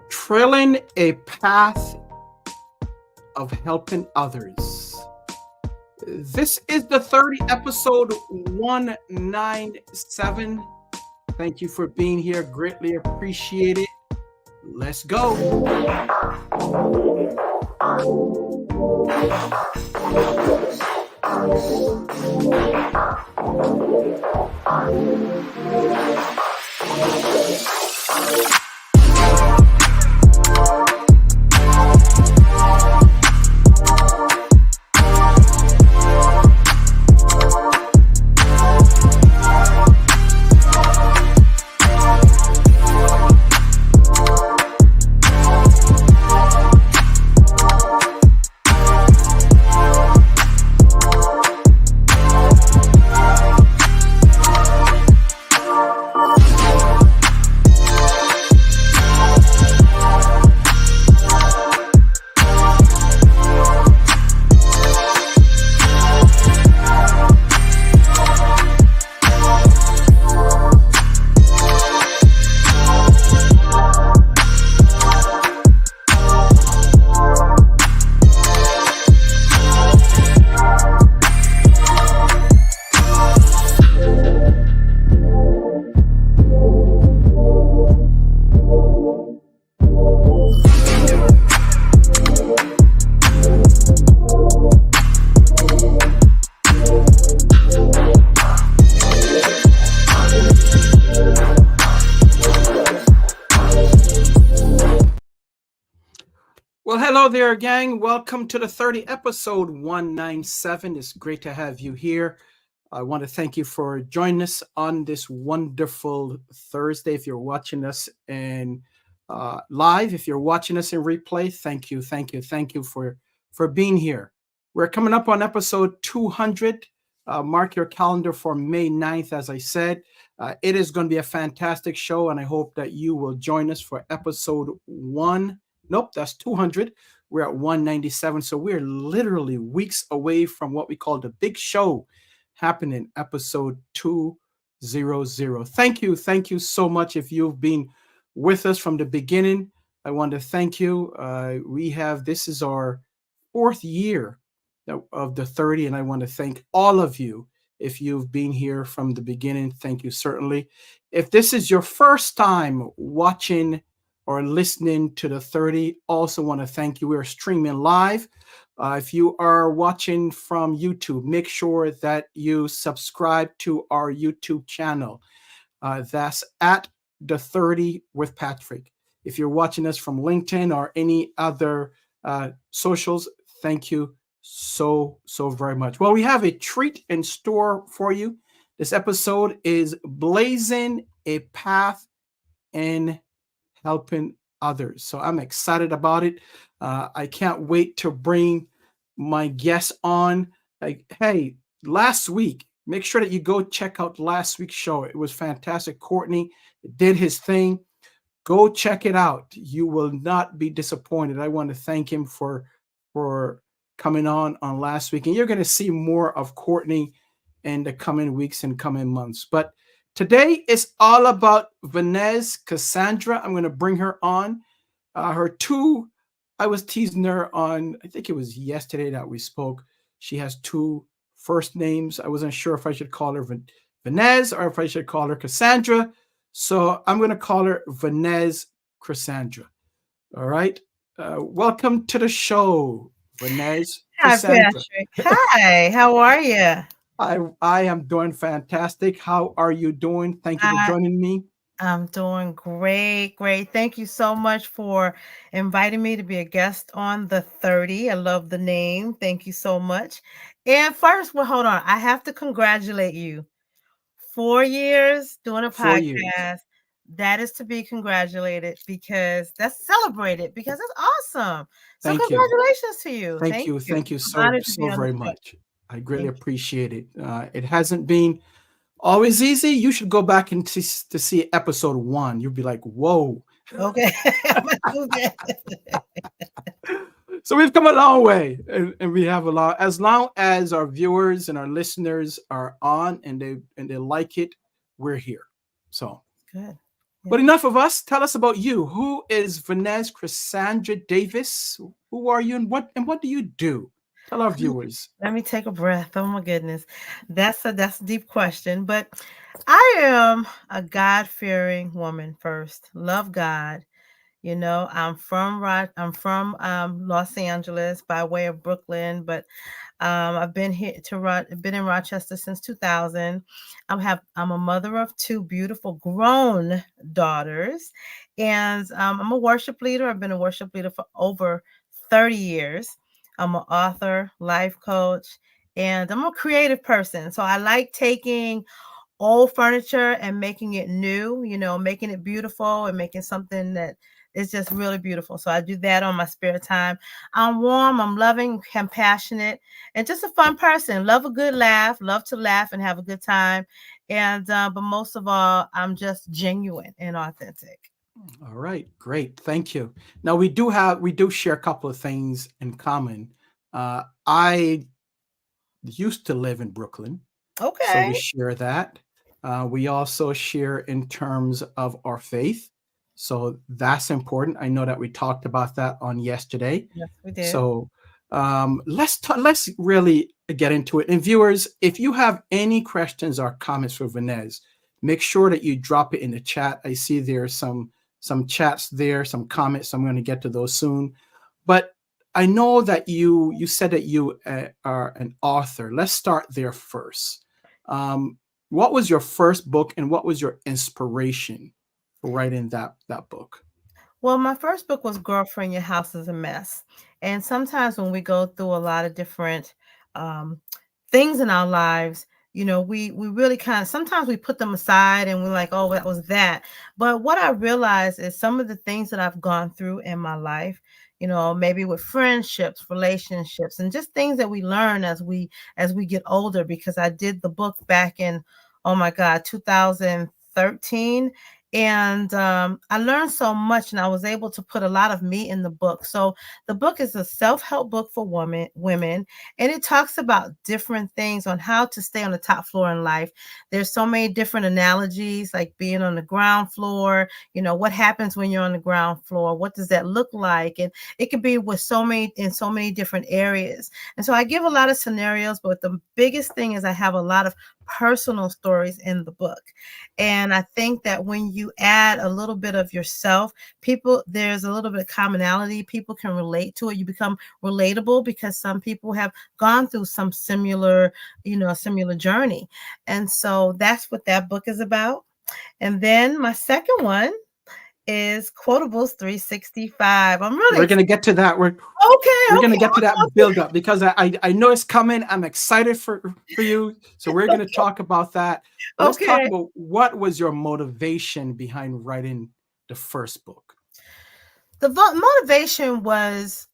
Trailing a path of helping others. This is the 30 episode 197. Thank you for being here. Greatly appreciate it. Let's go. Well, hello there, gang. Welcome to the 30 episode 197. It's great to have you here. I want to thank you for joining us on this wonderful Thursday. If you're watching us in live, if you're watching us in replay, thank you for being here. We're coming up on episode 200. Mark your calendar for May 9th, as I said. It is going to be a fantastic show, and I hope that you will join us for episode 1. Nope, that's 200. We're at 197. So we're literally weeks away from what we call the big show happening, episode 200. Thank you so much. If you've been with us from the beginning, I want to thank you. This is our 4th year of the 30, and I want to thank all of you. If you've been here from the beginning, thank you, certainly. If this is your first time watching or listening to the 30, also want to thank you. We're streaming live. If you are watching from YouTube, make sure that you subscribe to our YouTube channel. That's at the 30 with Patrick. If you're watching us from LinkedIn or any other socials, thank you so very much. Well, we have a treat in store for you. This episode is Blazing a Path in Helping Others. So I'm excited about it. I can't wait to bring my guests on. Hey, last week, make sure that you go check out last week's show. It was fantastic. Courtney did his thing. Go check it out. You will not be disappointed. I want to thank him for coming on last week. And you're going to see more of Courtney in the coming weeks and coming months. But today is all about Venez Casandra. I'm going to bring her on. I was teasing her on, I think it was yesterday that we spoke. She has 2 first names. I wasn't sure if I should call her Venez or if I should call her Cassandra. So I'm going to call her Venez Casandra. All right. Welcome to the show, Venez Casandra. Hi, Patrick. Hi, how are you? I am doing fantastic. How are you doing? Thank you for joining me. I'm doing great. Thank you so much for inviting me to be a guest on the 30. I love the name. Thank you so much. And first, well, hold on. I have to congratulate you. 4 years doing a 4 years. podcast. That is to be congratulated because that's celebrated because it's awesome. So Thank you. congratulations to you. Thank you so very much. I greatly Thank appreciate it. It hasn't been always easy. You should go back and to see episode 1. You'll be like, whoa. you. Okay. I'm gonna do that. So we've come a long way, and we have a lot. As long as our viewers and our listeners are on and they like it, we're here. So, Good. but Yeah. enough of us. Tell us about you. Who is Venez Casandra Davis? Who are you, and what do you do? Tell our viewers. Let me take a breath. Oh my goodness. That's a deep question, but I am a God-fearing woman first. Love God. You know, I'm from Los Angeles by way of Brooklyn, but I've been been in Rochester since 2000. I'm a mother of two beautiful grown daughters, and I'm a worship leader. I've been a worship leader for over 30 years. I'm an author, life coach, and I'm a creative person. So I like taking old furniture and making it new, you know, making it beautiful and making something that is just really beautiful. So I do that on my spare time. I'm warm, I'm loving, compassionate, and just a fun person. Love a good laugh, love to laugh and have a good time. And but most of all, I'm just genuine and authentic. All right, great, thank you. Now we do share a couple of things in common. I used to live in Brooklyn, so we Okay. share that. We also share in terms of our faith, so that's important. I know that we talked about that on yesterday. Yes, we did. So let's really get into it. And viewers, if you have any questions or comments for Venez, make sure that you drop it in the chat. I see there's some chats there, some comments. So I'm going to get to those soon. But I know that you said that you are an author. Let's start there first. What was your first book, and what was your inspiration for writing that book? Well, my first book was Girlfriend, Your House is a Mess. And sometimes when we go through a lot of different um, things in our lives, you know, we really kind of sometimes we put them aside and we're like, oh, that was that. But what I realized is some of the things that I've gone through in my life, you know, maybe with friendships, relationships, and just things that we learn as we get older. Because I did the book back in, oh my God, 2013, and I learned so much, and I was able to put a lot of me in the book. So the book is a self-help book for women, and it talks about different things on how to stay on the top floor in life. There's so many different analogies, like being on the ground floor. You know, what happens when you're on the ground floor? What does that look like? And it could be with so many different areas. And so I give a lot of scenarios, but the biggest thing is I have a lot of personal stories in the book. And I think that when you add a little bit of yourself, there's a little bit of commonality. People can relate to it. You become relatable because some people have gone through some similar, you know, similar journey. And so that's what that book is about. And then my second one is Quotables 365. I'm really We're gonna get to that. We're okay. gonna get to that build up because I know it's coming. I'm excited for you. So we're gonna talk about that. But let's talk Okay. about what was your motivation behind writing the first book. The motivation was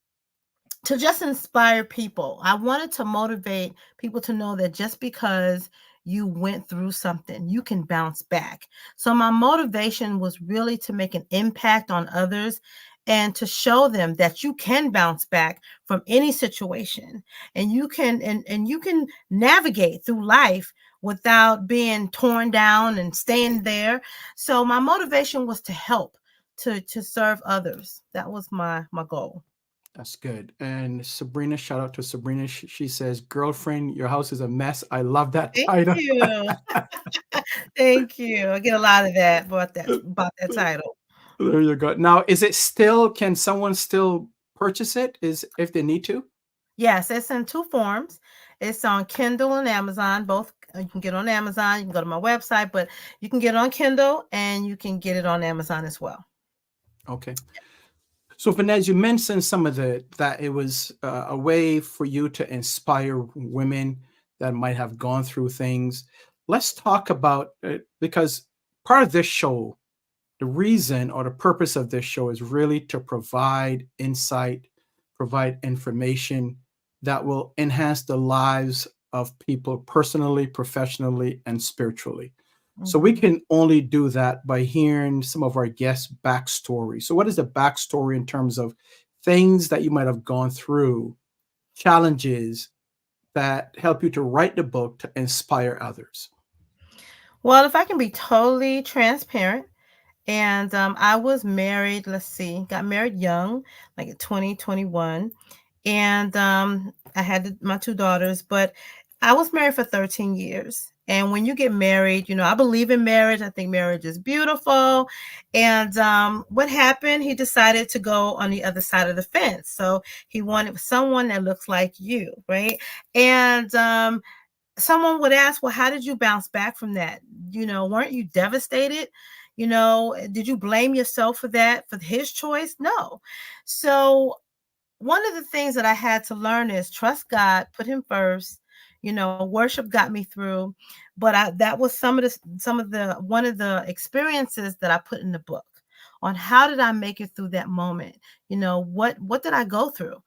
to just inspire people. I wanted to motivate people to know that just because you went through something, you can bounce back. So my motivation was really to make an impact on others and to show them that you can bounce back from any situation, and you can navigate through life without being torn down and staying there. So my motivation was to help, to serve others. That was my goal. That's good. And Sabrina, shout out to Sabrina. She says, "Girlfriend, your house is a mess." I love that Thank title. you. Thank you. I get a lot of that about that title. There you go. Now, is it still? Can someone still purchase it? Is if they need to? Yes, it's in two forms. It's on Kindle and Amazon. Both you can get on Amazon. You can go to my website, but you can get it on Kindle and you can get it on Amazon as well. Okay. So, Vanessa, you mentioned some of that it was a way for you to inspire women that might have gone through things. Let's talk about it because part of this show, the reason or the purpose of this show is really to provide insight, provide information that will enhance the lives of people personally, professionally, and spiritually. So we Mhm. can only do that by hearing some of our guests' backstory. So, what is the backstory in terms of things that you might have gone through, challenges that help you to write the book to inspire others? Well, if I can be totally transparent, and I was married, let's see, got married young, like at 2021. And I had my two daughters, but I was married for 13 years. And when you get married, I believe in marriage. I think marriage is beautiful. And what happened? He decided to go on the other side of the fence. So he wanted someone that looks like you, right? And someone would ask, well, how did you bounce back from that? Weren't you devastated? Did you blame yourself for that, for his choice? No. So one of the things that I had to learn is trust God, put him first. Worship got me through, but that was some of the one of the experiences that I put in the book on how did I make it through that moment? What did I go through?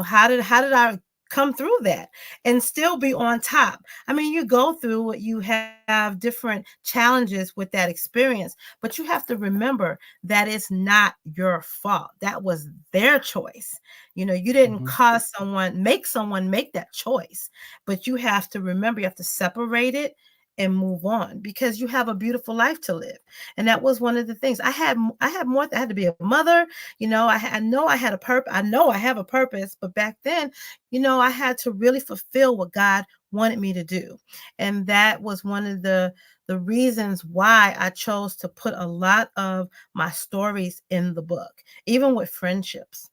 How did I come through that and still be on top? I mean, you go through it, you have different challenges with that experience, but you have to remember that it's not your fault. That was their choice. You didn't Mhm. make someone make that choice, but you have to remember, you have to separate it and move on because you have a beautiful life to live. And that was one of the things I had more. I had to be a mother. I know I had a purpose. I know I have a purpose, but back then, I had to really fulfill what God wanted me to do. And that was one of the reasons why I chose to put a lot of my stories in the book, even with friendships.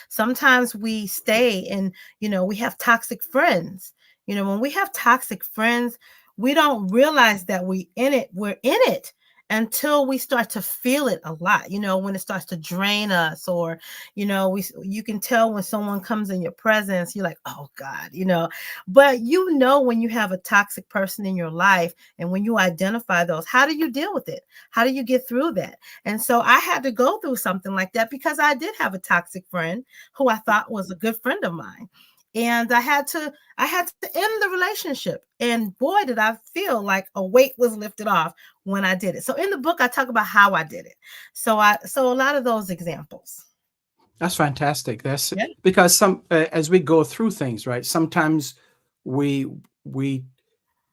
Sometimes we stay and, we have toxic friends. When we have toxic friends, we don't realize that we're in it until we start to feel it a lot, when it starts to drain us, or, you can tell when someone comes in your presence, you're like, oh God, but when you have a toxic person in your life, and when you identify those, how do you deal with it? How do you get through that? And so I had to go through something like that because I did have a toxic friend who I thought was a good friend of mine. And I had to end the relationship. And boy, did I feel like a weight was lifted off when I did it. So in the book, I talk about how I did it. So a lot of those examples. That's fantastic. That's Yeah. because as we go through things, right? Sometimes we we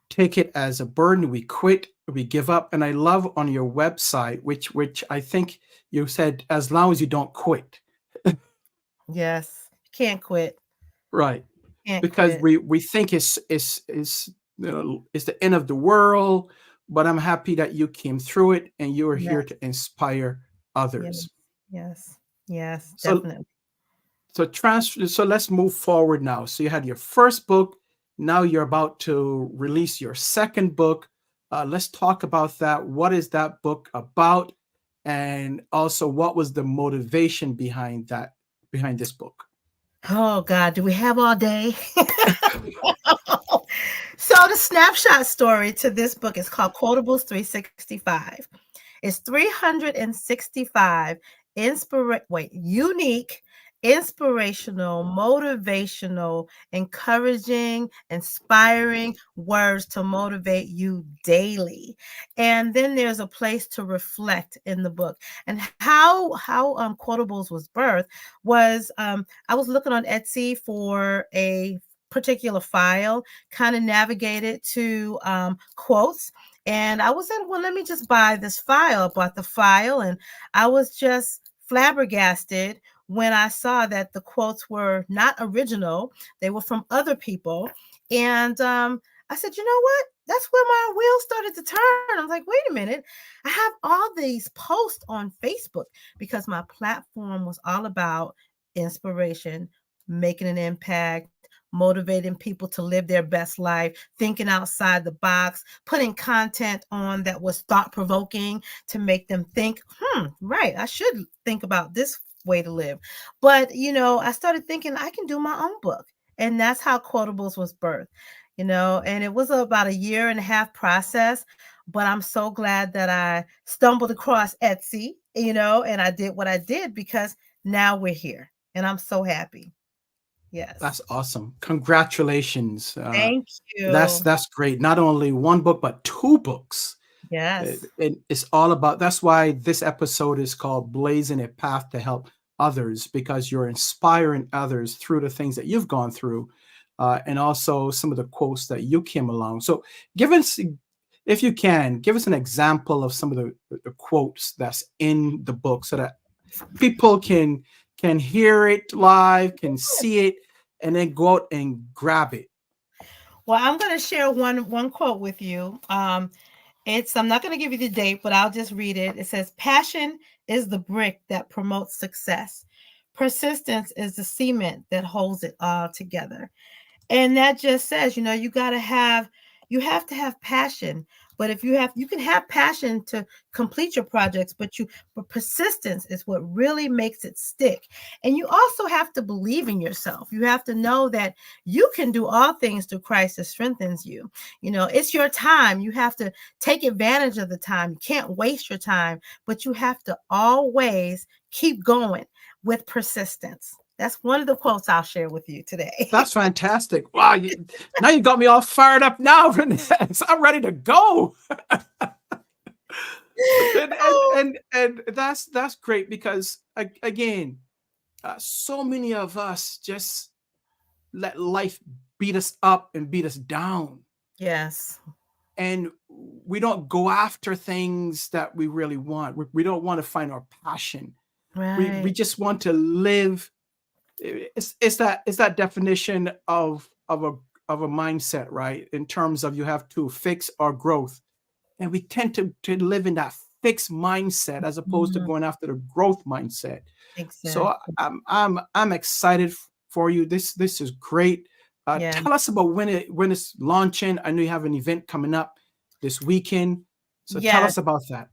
take it as a burden, we quit, we give up. And I love on your website, which I think you said, as long as you don't quit, Yes. Can't quit. right? Can't Because quit. we think it's the end of the world, but I'm happy that you came through it and you are here Yes. to inspire Yes. others. Yes. Yes. So Definitely. so let's move forward now. So you had your first book, now you're about to release your second book. Let's talk about that. What is that book about? And also, what was the motivation behind this book? Oh God, do we have all day? So the snapshot story to this book is called Quotables 365. It's 365 unique, inspirational, motivational, encouraging, inspiring words to motivate you daily. And then there's a place to reflect in the book. And how Quotables was birthed was I was looking on Etsy for a particular file, kind of navigated to quotes, and I was like, well, let me just buy this file. I bought the file, and I was just flabbergasted when I saw that the quotes were not original. They were from other people. And I said, you know what? That's where my wheels started to turn. I was like, wait a minute. I have all these posts on Facebook because my platform was all about inspiration, making an impact, motivating people to live their best life, thinking outside the box, putting content on that was thought provoking to make them think, right, I should think about this way to live. But, I started thinking I can do my own book. And that's how Quotables was birthed, and it was about a year and a half process. But I'm so glad that I stumbled across Etsy, and I did what I did because now we're here and I'm so happy. Yes. That's awesome. Congratulations. Thank That's you. that's great. Not only one book, but two books. Yes. And it's all about, that's why this episode is called Blazing a Path to Help Others, because you're inspiring others through the things that you've gone through, and also some of the quotes that you came along. So give us, if you can, give us an example of some of the quotes that's in the book so that people can hear it live, can see it, and then go out and grab it. Well, I'm going to share one quote with you. It's I'm not going to give you the date, but I'll just read it. It says, "Passion is the brick that promotes success. Persistence is the cement that holds it all together." And that just says, you have to have passion. But if you can have passion to complete your projects, but persistence is what really makes it stick. And you also have to believe in yourself. You have to know that you can do all things through Christ that strengthens you. It's your time. You have to take advantage of the time. You can't waste your time, but you have to always keep going with persistence. That's one of the quotes I'll share with you today. That's fantastic. Wow. Now you got me all fired up now. I'm ready to go. And that's great because again, so many of us just let life beat us up and beat us down. Yes. And we don't go after things that we really want. We don't want to find our passion. We Right. just want to live. It's that definition of a mindset, right? In terms of you have to fix our growth, and we tend to live in that fixed mindset as opposed to Mhm. going after the growth mindset. So Exactly. I'm excited for you. This is great. Yeah. Tell us about when it's launching. I know you have an event coming up this weekend, so tell Yes, us about that.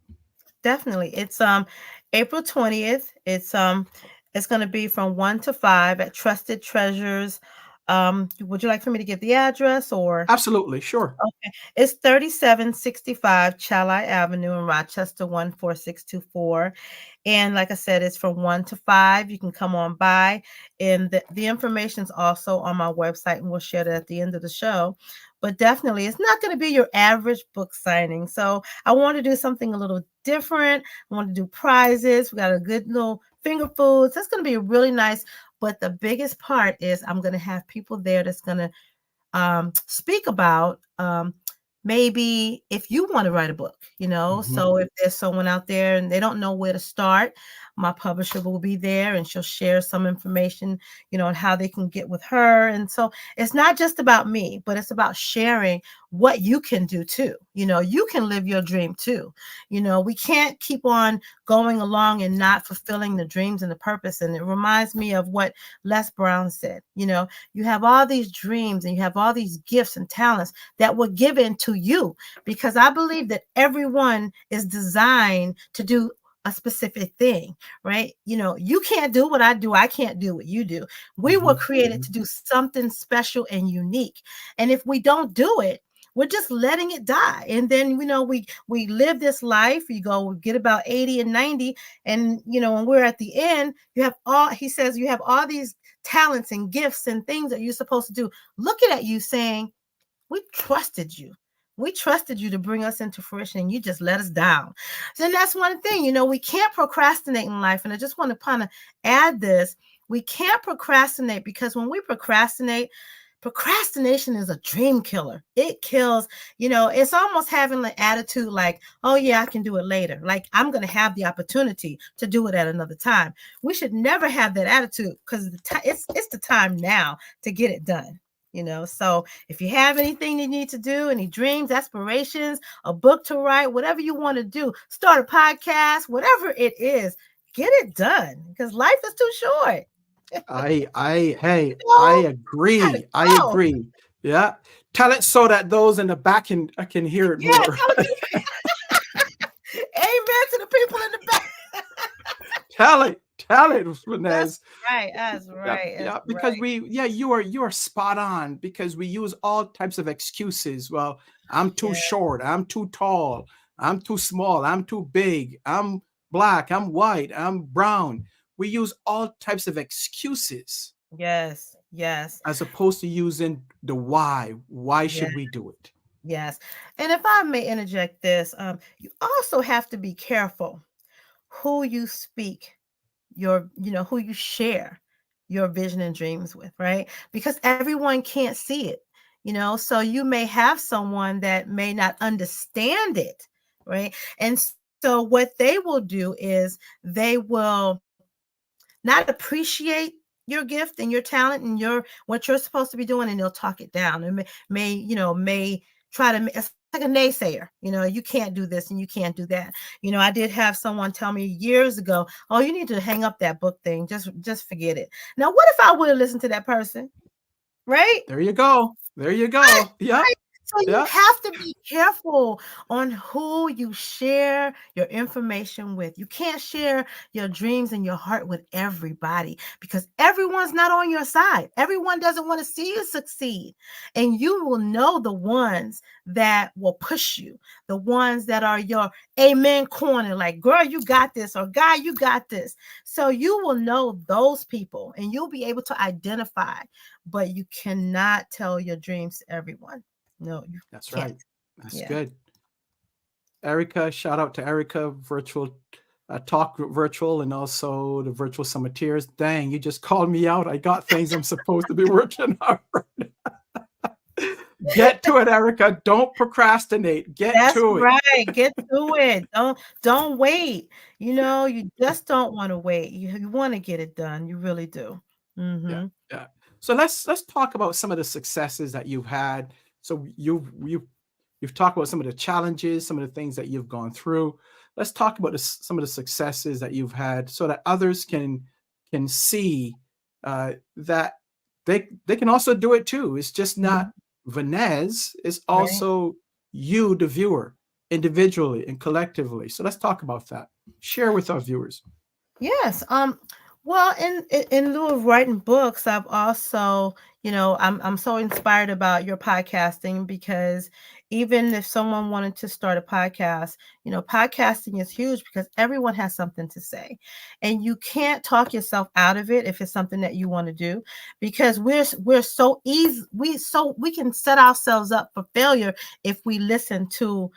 definitely. It's April 20th. It's going to be from 1 to 5 at Trusted Treasures. Would you like for me to give the address or? Absolutely, sure. Okay. It's 3765 Chalai Avenue in Rochester, 14624. And like I said, it's from 1 to 5. You can come on by. And the information is also on my website, and we'll share that at the end of the show. But definitely, it's not going to be your average book signing. So I want to do something a little different. I want to do prizes. We got a good little finger foods. That's going to be really nice. But the biggest part is I'm going to have people there that's going to speak about maybe if you want to write a book, Mhm. so if there's someone out there and they don't know where to start, my publisher will be there and she'll share some information, on how they can get with her. And so it's not just about me, but it's about sharing what you can do too. You can live your dream too. We can't keep on going along and not fulfilling the dreams and the purpose. And it reminds me of what Les Brown said. You have all these dreams and you have all these gifts and talents that were given to you, because I believe that everyone is designed to do a specific thing, right? You can't do what I do. I can't do what you do. We were Mhm. created Mhm. to do something special and unique. And if we don't do it, we're just letting it die. And then, we live this life, you go get about 80 and 90. And, when we're at the end, he says, you have all these talents and gifts and things that you're supposed to do, looking at you saying, we trusted you. We trusted you to bring us into fruition, and you just let us down. So that's one thing, we can't procrastinate in life. And I just want to kind of add this. We can't procrastinate, because when we procrastination is a dream killer. It kills, it's almost having the attitude like, oh yeah, I can do it later. Like, I'm going to have the opportunity to do it at another time. We should never have that attitude, because it's the time now to get it done. So if you have anything you need to do, any dreams, aspirations, a book to write, whatever you want to do, start a podcast, whatever it is, get it done, because life is too short. Hey, I No, we gotta agree. I go. agree. Yeah. Tell it so that those in the back can hear it Yeah, more. tell it to the amen to the people in the back. Tell it, That's Renez. right. That's Yeah, right. That's yeah, because right. you are spot on, because we use all types of excuses. Well, I'm too Yeah. short, I'm too tall, I'm too small, I'm too big, I'm black, I'm white, I'm brown. We use all types of excuses. Yes. Yes. as opposed to using the why. Why Yeah. should we do it? Yes. And if I may interject this, you also have to be careful who you speak who you share your vision and dreams with, right? Because everyone can't see it, so you may have someone that may not understand it, right? And so what they will do is they will not appreciate your gift and your talent and what you're supposed to be doing, and they'll talk it down and may try to, it's like a naysayer, you can't do this and you can't do that. I did have someone tell me years ago, oh, you need to hang up that book thing, just forget it. Now what if I would have listened to that person, right? There you go. There you Right, go. Yep. right. So you Yep. have to be careful on who you share your information with. You can't share your dreams and your heart with everybody because everyone's not on your side. Everyone doesn't want to see you succeed. And you will know the ones that will push you, the ones that are your amen corner, like, girl, you got this, or guy, you got this. So you will know those people and you'll be able to identify, but you cannot tell your dreams to everyone. No, you That's can't. right. That's Yeah. good. Erica, shout out to Erica, virtual talk virtual, and also the virtual summiteers. Dang, you just called me out. I got things I'm supposed to be working on. Get to it, Erica. Don't procrastinate. Get That's to it. right. Get to it. Don't wait. You just don't want to wait. You want to get it done. You really do. Yeah, Mm-hmm. yeah. So let's talk about some of the successes that you've had. So you've talked about some of the challenges, some of the things that you've gone through. Let's talk about some of the successes that you've had, so that others can see that they can also do it too. It's just Mm-hmm. not Venez. It's Right. also you, the viewer, individually and collectively. So let's talk about that. Share with our viewers. Yes. Well, in lieu of writing books, I've also, I'm so inspired about your podcasting because even if someone wanted to start a podcast, podcasting is huge because everyone has something to say. And you can't talk yourself out of it if it's something that you want to do, because we're so easy, we can set ourselves up for failure if we listen to,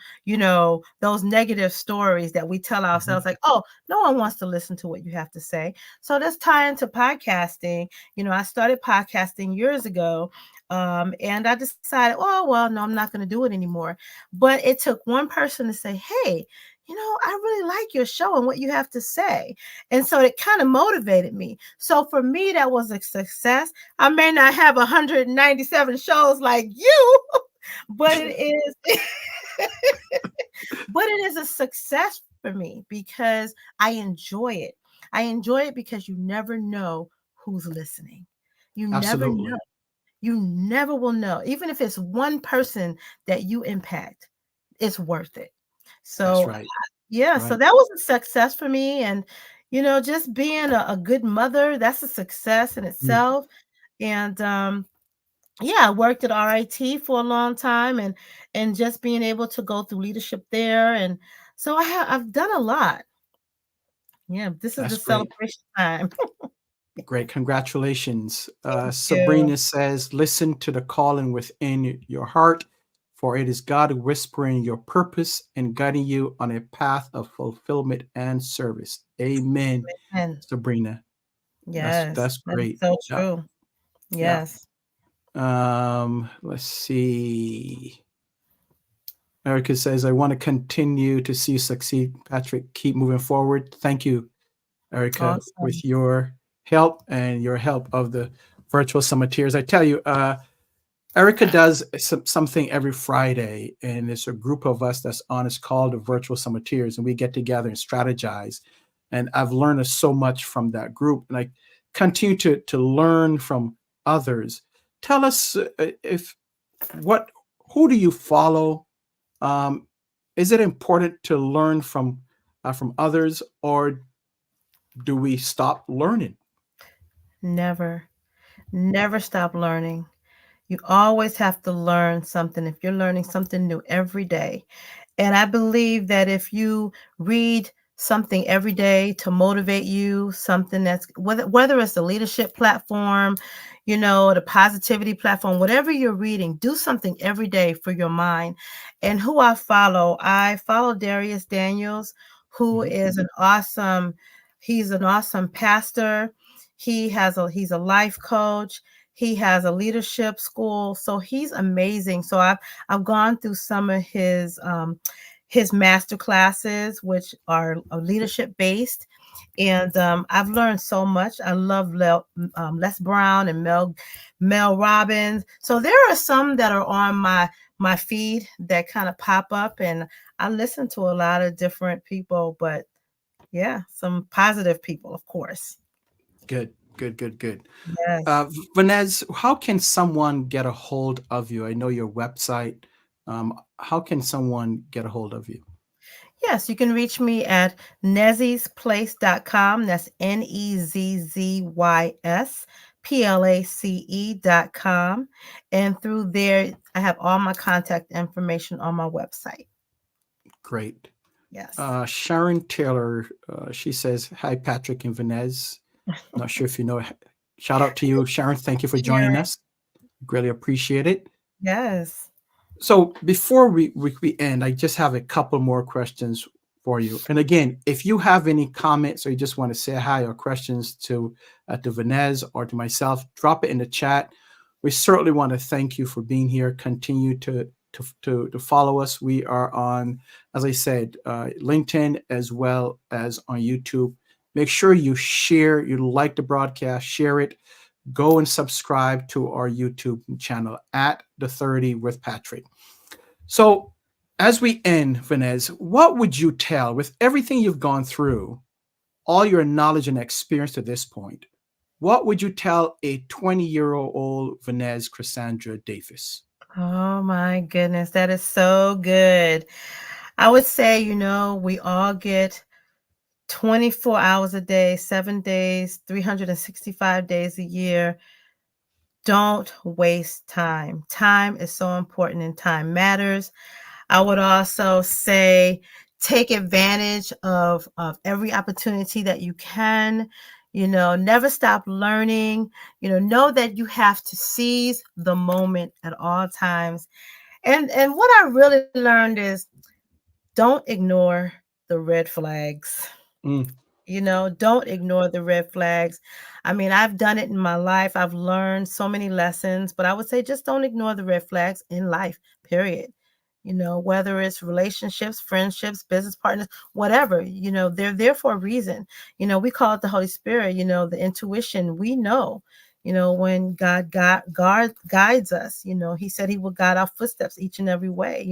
those negative stories that we tell Mhm. ourselves, like, oh, no one wants to listen to what you have to say. So let's tie into podcasting. I started podcasting years ago. And I decided, oh, well, no, I'm not going to do it anymore. But it took one person to say, hey, I really like your show and what you have to say. And so it kind of motivated me. So for me, that was a success. I may not have 197 shows like you, but it is but it is a success for me because I enjoy it. I enjoy it because you never know who's listening. You never know. Absolutely. You never will know. Even if it's one person that you impact, it's worth it. That's So, right. yeah, That's so right. that was a success for me. And, just being a good mother, that's a success in Mm. itself. And, yeah, I worked at RIT for a long time, and just being able to go through leadership there. And so I've done a lot. Yeah, this is the That's great. celebration time. Great. Congratulations. Thank you. Sabrina says, listen to the calling within your heart, for it is God whispering your purpose and guiding you on a path of fulfillment and service. Amen. And Sabrina. yes, That's that is great. so Yeah. true. Yeah. Yes. Let's see. Erica says, I want to continue to see you succeed. Patrick, keep moving forward. Thank you, Erica, with Awesome. your help and your help of the virtual summiteers. I tell you, Erica does something every Friday, and it's a group of us that's on. It's called the Virtual Summiteers, and we get together and strategize. And I've learned so much from that group, and I continue to learn from others. Tell us if what who do you follow? Um, is it important to learn from others, or do we stop learning? Never, never stop learning. You always have to learn something if you're learning something new every day. And I believe that if you read something every day to motivate you, something that's whether it's the leadership platform, the positivity platform, whatever you're reading, do something every day for your mind. And who I follow Darius Daniels, who Mhm. is he's an awesome pastor. He's a life coach. He has a leadership school. So he's amazing. So I've gone through some of his master classes, which are leadership based. And I've learned so much. I love Les Brown and Mel Robbins. So there are some that are on my feed that kind of pop up, and I listen to a lot of different people, but yeah, some positive people, of course. Good, good, good, good. Yes. Venez, how can someone get a hold of you? I know your website. How can someone get a hold of you? Yes, you can reach me at nezzysplace.com. That's NEZZYSPLACE.com. And through there, I have all my contact information on my website. Great. Yes. Sharon Taylor, she says, "Hi, Patrick and Venez. Not sure if you know. Shout out to you, Sharon. Thank you for joining Sharon. us. Greatly appreciate it." Yes. So before we end, I just have a couple more questions for you. And again, if you have any comments or you just want to say hi or questions to Venez or to myself, drop it in the chat. We certainly want to thank you for being here. Continue to follow us. We are on, as I said, LinkedIn as well as on YouTube. Make sure you share, you like the broadcast, share it. Go and subscribe to our YouTube channel at the 30 with Patrick. So, as we end, Venez, what would you tell with everything you've gone through, all your knowledge and experience to this point? What would you tell a 20-year-old Venez Casandra Davis? Oh my goodness, that is so good. I would say, we all get 24 hours a day, 7 days, 365 days a year. Don't waste time. Time is so important and time matters. I would also say take advantage of every opportunity that you can. Never stop learning. Know that you have to seize the moment at all times. And what I really learned is don't ignore the red flags. Mm, Don't ignore the red flags. I mean, I've done it in my life. I've learned so many lessons, but I would say just don't ignore the red flags in life, period. Whether it's relationships, friendships, business partners, whatever, they're there for a reason. We call it the Holy Spirit, the intuition. We know, when God guides us, he said he will guide our footsteps each and every way,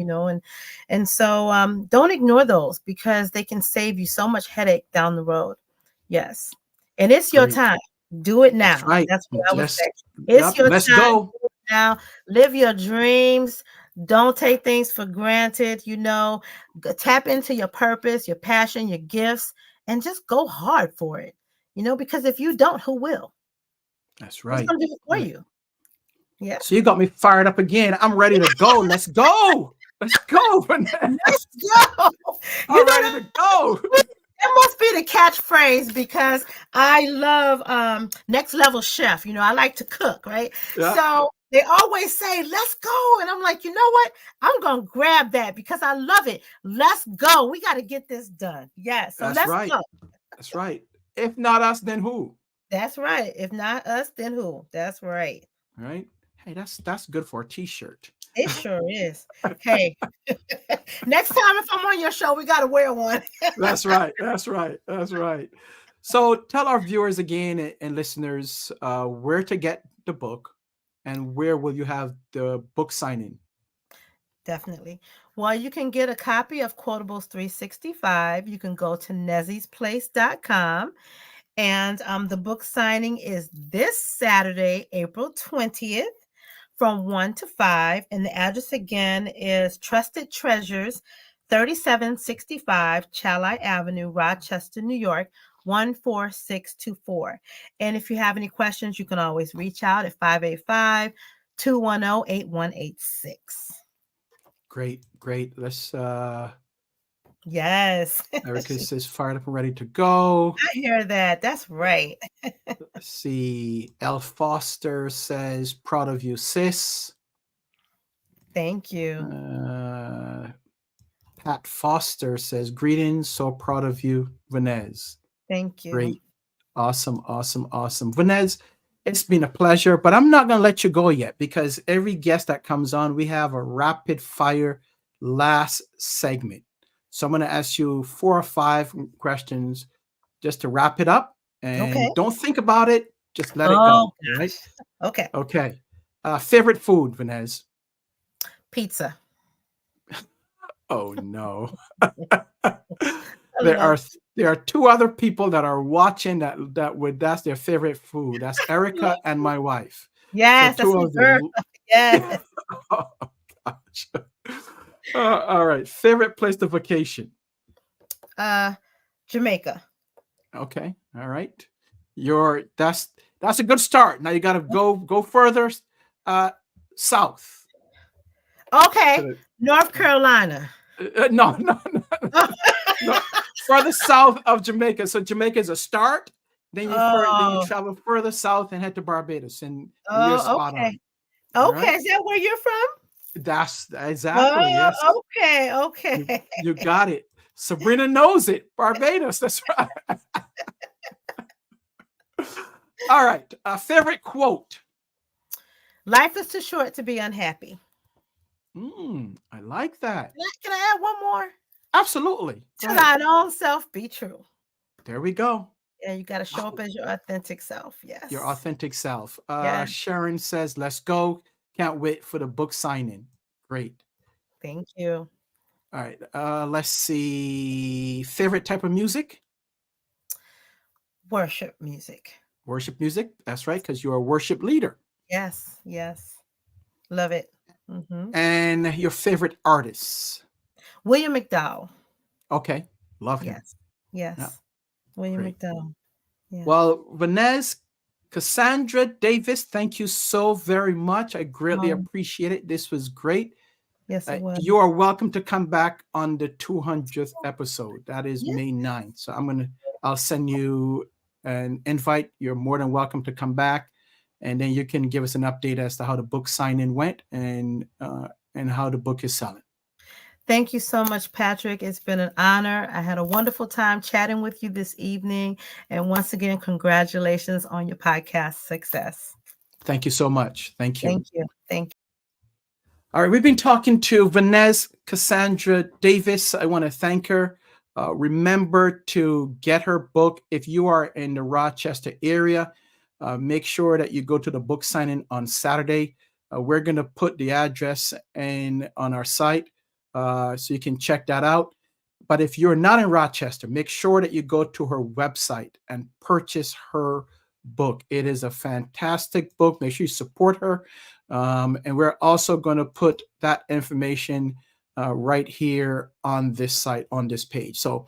and so don't ignore those because they can save you so much headache down the road. Yes. And it's your great. time. Do it That's now. right. That's what I would Let's say. It's yep, your let's time. go. Do it now. Live your dreams. Don't take things for granted. Tap into your purpose, your passion, your gifts, and just go hard for it. Because if you don't, who will? That's Who's right. going to do it for Right. you? Yeah. So you got me fired up again. I'm ready to go. Let's go. Let's go, Let's Vanessa. go. I'm ready That to go. must be the catchphrase because I love Next Level Chef. I like to cook, right? Yeah, So they always say, let's go. And I'm like, you know what? I'm going to grab that because I love it. Let's go. We got to get this done. Yeah. So that's let's right. go. That's right. If not us, then who? That's right. If not us, then who? That's right. Right? Hey, that's good for a t-shirt. It sure is. Hey, next time if I'm on your show, we got to wear one. That's right. That's right. That's right. So tell our viewers again and listeners where to get the book and where will you have the book signing. Definitely. Well, you can get a copy of Quotables 365. You can go to nezzysplace.com. And the book signing is this Saturday, April 20th from 1 to 5. And the address again is Trusted Treasures, 3765 Chalai Avenue, Rochester, New York, 14624. And if you have any questions, you can always reach out at 585-210-8186. Great, great. Let's Yes. Erica says fired up and ready to go. I hear that. That's right. Let's see. L. Foster says proud of you, sis. Thank you. Pat Foster says greetings. So proud of you, Venez. Thank you. Great. Awesome, awesome, awesome. Venez, it's been a pleasure, but I'm not going to let you go yet because every guest that comes on, we have a rapid fire last segment. So I'm going to ask you 4 or 5 questions just to wrap it up. And Okay. don't think about it. Just let it go. Oh, Right? gosh. Okay. Okay. Favorite food, Venez? Pizza. Oh, no. I there are love there are 2 other people that are watching that's their favorite food. That's Erica and my wife. So Yes, that's 2 my of girl. them. Yes. Oh, gosh. All right. Favorite place to vacation? Jamaica. Okay. All right. That's a good start. Now you got to go further south. Okay. To North Carolina. no, no, further south of Jamaica. So Jamaica is a start. Then you Oh, travel further south and head to Barbados, and you're oh, spot okay. on. All Okay. right. Is that where you're from? That's exactly, yes. Oh, okay. You Okay. you got it. Sabrina knows it. Barbados. That's right. All right. Favorite quote. Life is too short to be unhappy. I like that. Can I add one more? Absolutely. To Right. thine own self be true. There we go. Yeah, you got to show up Oh, as your authentic self. your Yes. authentic self. Yeah. Sharon says, let's go. Can't wait for the book signing. Great. Thank you. All right. Let's see. Favorite type of music? Worship music. Worship music. That's right, because you're a worship leader. Yes. Yes. Love it. Hmm. And your favorite artist? William McDowell. Okay. Love him. Yes. Yeah, Yes. William great. McDowell. Yeah. Well, Venez Cassandra Davis, thank you so very much. I greatly Um, appreciate it. This was great. yes, it was. You are welcome to come back on the 200th episode. That is Yeah. May 9th. So I'll send you an invite. You're more than welcome to come back. And then you can give us an update as to how the book sign-in went and how the book is selling. Thank you so much, Patrick. It's been an honor. I had a wonderful time chatting with you this evening. And once again, congratulations on your podcast success. Thank you so much. Thank you. Thank you. Thank you. All right, we've been talking to Venez Cassandra Davis. I want to thank her. Remember to get her book if you are in the Rochester area. Make sure that you go to the book signing on Saturday. We're going to put the address on our site so you can check that out. But if you're not in Rochester, make sure that you go to her website and purchase her book. It is a fantastic book. Make sure you support her. And we're also going to put that information right here on this site, on this page. So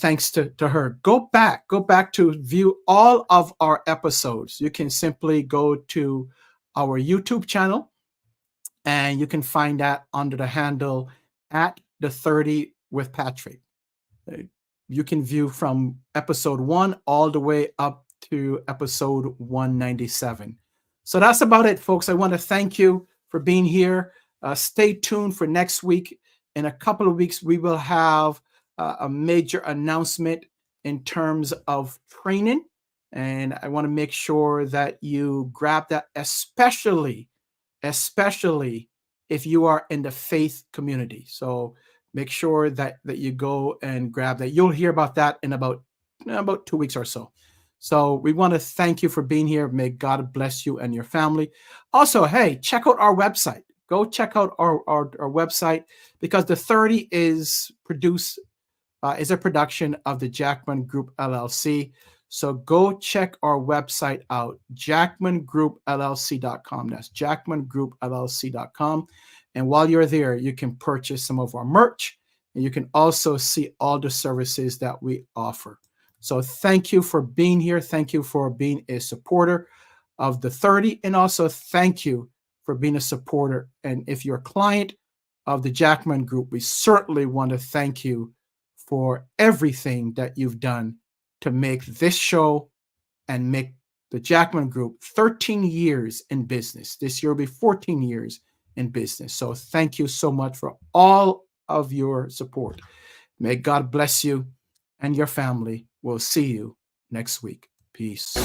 thanks to her. Go back to view all of our episodes. You can simply go to our YouTube channel and you can find that under the handle at the 30 with Patrick. You can view from episode 1 all the way up to episode 197. So that's about it, folks. I want to thank you for being here. Stay tuned for next week. In a couple of weeks, we will have a major announcement in terms of training. And I want to make sure that you grab that, especially if you are in the faith community. So make sure that you go and grab that. You'll hear about that in about 2 weeks or so. So we want to thank you for being here. May God bless you and your family. Also, hey, check out our website. Go check out our website, because the 30 is a production of the Jackman Group LLC. So go check our website out, jackmangroupllc.com. That's jackmangroupllc.com. And while you're there, you can purchase some of our merch, and you can also see all the services that we offer. So thank you for being here. Thank you for being a supporter of the 30. And also thank you for being a supporter. And if you're a client of the Jackman Group, we certainly want to thank you for everything that you've done to make this show and make the Jackman Group 13 years in business. This year will be 14 years in business. So thank you so much for all of your support. May God bless you and your family. We'll see you next week. Peace.